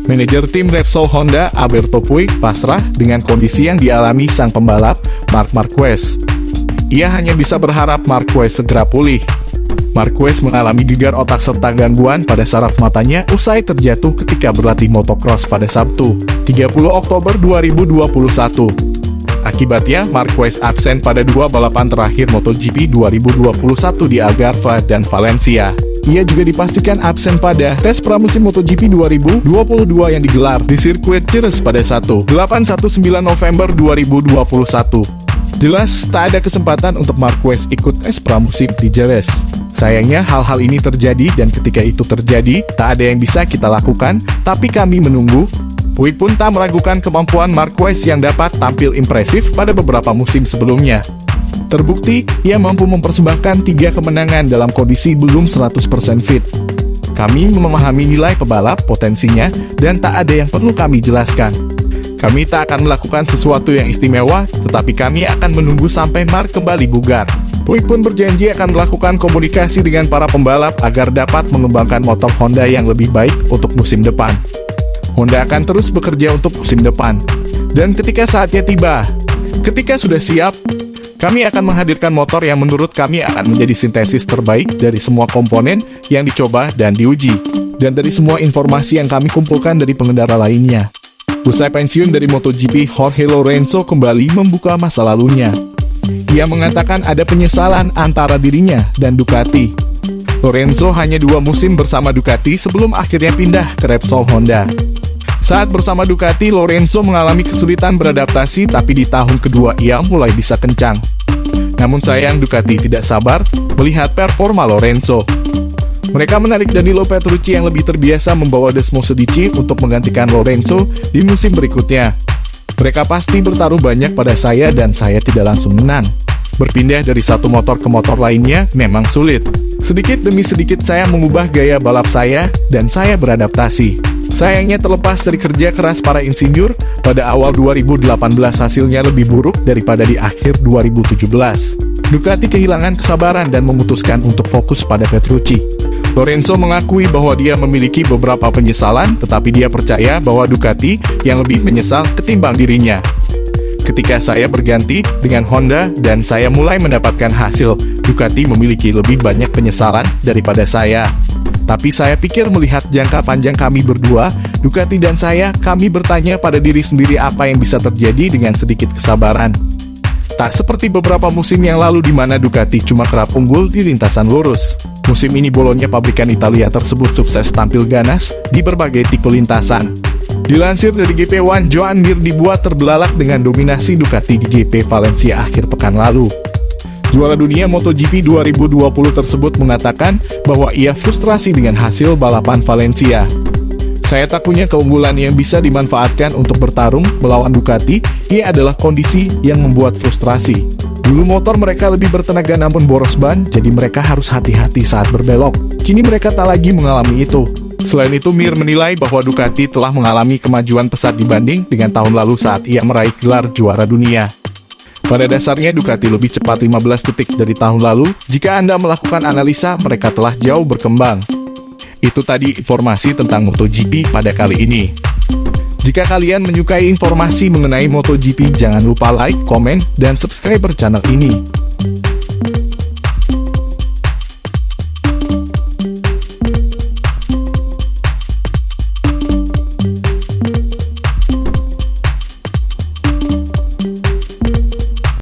Manajer tim Repsol Honda, Alberto Puig, pasrah dengan kondisi yang dialami sang pembalap, Marc Marquez. Ia hanya bisa berharap Marquez segera pulih. Marquez mengalami gegar otak serta gangguan pada saraf matanya usai terjatuh ketika berlatih motocross pada Sabtu, 30 Oktober 2021. Akibatnya, Marquez absen pada dua balapan terakhir MotoGP 2021 di Algarve dan Valencia. Ia juga dipastikan absen pada tes pramusim MotoGP 2022 yang digelar di sirkuit Jerez pada 1/8-19 November 2021. Jelas tak ada kesempatan untuk Marquez ikut tes pramusim di Jerez. Sayangnya hal-hal ini terjadi dan ketika itu terjadi, tak ada yang bisa kita lakukan, tapi kami menunggu. Puig pun tak meragukan kemampuan Marquez yang dapat tampil impresif pada beberapa musim sebelumnya. Terbukti, ia mampu mempersembahkan 3 kemenangan dalam kondisi belum 100% fit. Kami memahami nilai pebalap, potensinya, dan tak ada yang perlu kami jelaskan. Kami tak akan melakukan sesuatu yang istimewa, tetapi kami akan menunggu sampai Marc kembali bugar. Puig pun berjanji akan melakukan komunikasi dengan para pembalap agar dapat mengembangkan motor Honda yang lebih baik untuk musim depan. Honda akan terus bekerja untuk musim depan. Dan ketika saatnya tiba, ketika sudah siap, kami akan menghadirkan motor yang menurut kami akan menjadi sintesis terbaik dari semua komponen yang dicoba dan diuji, dan dari semua informasi yang kami kumpulkan dari pengendara lainnya. Usai pensiun dari MotoGP, Jorge Lorenzo kembali membuka masa lalunya. Ia mengatakan ada penyesalan antara dirinya dan Ducati. Lorenzo hanya 2 musim bersama Ducati sebelum akhirnya pindah ke Repsol Honda. Saat bersama Ducati, Lorenzo mengalami kesulitan beradaptasi, tapi di tahun kedua ia mulai bisa kencang. Namun sayang Ducati tidak sabar melihat performa Lorenzo. Mereka menarik Danilo Petrucci yang lebih terbiasa membawa Desmosedici untuk menggantikan Lorenzo di musim berikutnya. Mereka pasti bertaruh banyak pada saya dan saya tidak langsung menang. Berpindah dari satu motor ke motor lainnya memang sulit. Sedikit demi sedikit saya mengubah gaya balap saya dan saya beradaptasi. Sayangnya terlepas dari kerja keras para insinyur, pada awal 2018 hasilnya lebih buruk daripada di akhir 2017. Ducati kehilangan kesabaran dan memutuskan untuk fokus pada Petrucci. Lorenzo mengakui bahwa dia memiliki beberapa penyesalan, tetapi dia percaya bahwa Ducati yang lebih menyesal ketimbang dirinya. Ketika saya berganti dengan Honda dan saya mulai mendapatkan hasil, Ducati memiliki lebih banyak penyesalan daripada saya. Tapi saya pikir melihat jangka panjang kami berdua, Ducati dan saya, kami bertanya pada diri sendiri apa yang bisa terjadi dengan sedikit kesabaran. Tak seperti beberapa musim yang lalu di mana Ducati cuma kerap unggul di lintasan lurus. Musim ini Bologna, pabrikan Italia tersebut sukses tampil ganas di berbagai tipe lintasan. Dilansir dari GP1, Joan Mir dibuat terbelalak dengan dominasi Ducati di GP Valencia akhir pekan lalu. Juara dunia MotoGP 2020 tersebut mengatakan bahwa ia frustrasi dengan hasil balapan Valencia. Saya tak punya keunggulan yang bisa dimanfaatkan untuk bertarung melawan Ducati, ini adalah kondisi yang membuat frustrasi. Dulu motor mereka lebih bertenaga namun boros ban, jadi mereka harus hati-hati saat berbelok. Kini mereka tak lagi mengalami itu. Selain itu, Mir menilai bahwa Ducati telah mengalami kemajuan pesat dibanding dengan tahun lalu saat ia meraih gelar juara dunia. Pada dasarnya Ducati lebih cepat 15 detik dari tahun lalu. Jika Anda melakukan analisa, mereka telah jauh berkembang. Itu tadi informasi tentang MotoGP pada kali ini. Jika kalian menyukai informasi mengenai MotoGP, jangan lupa like, komen, dan subscribe channel ini.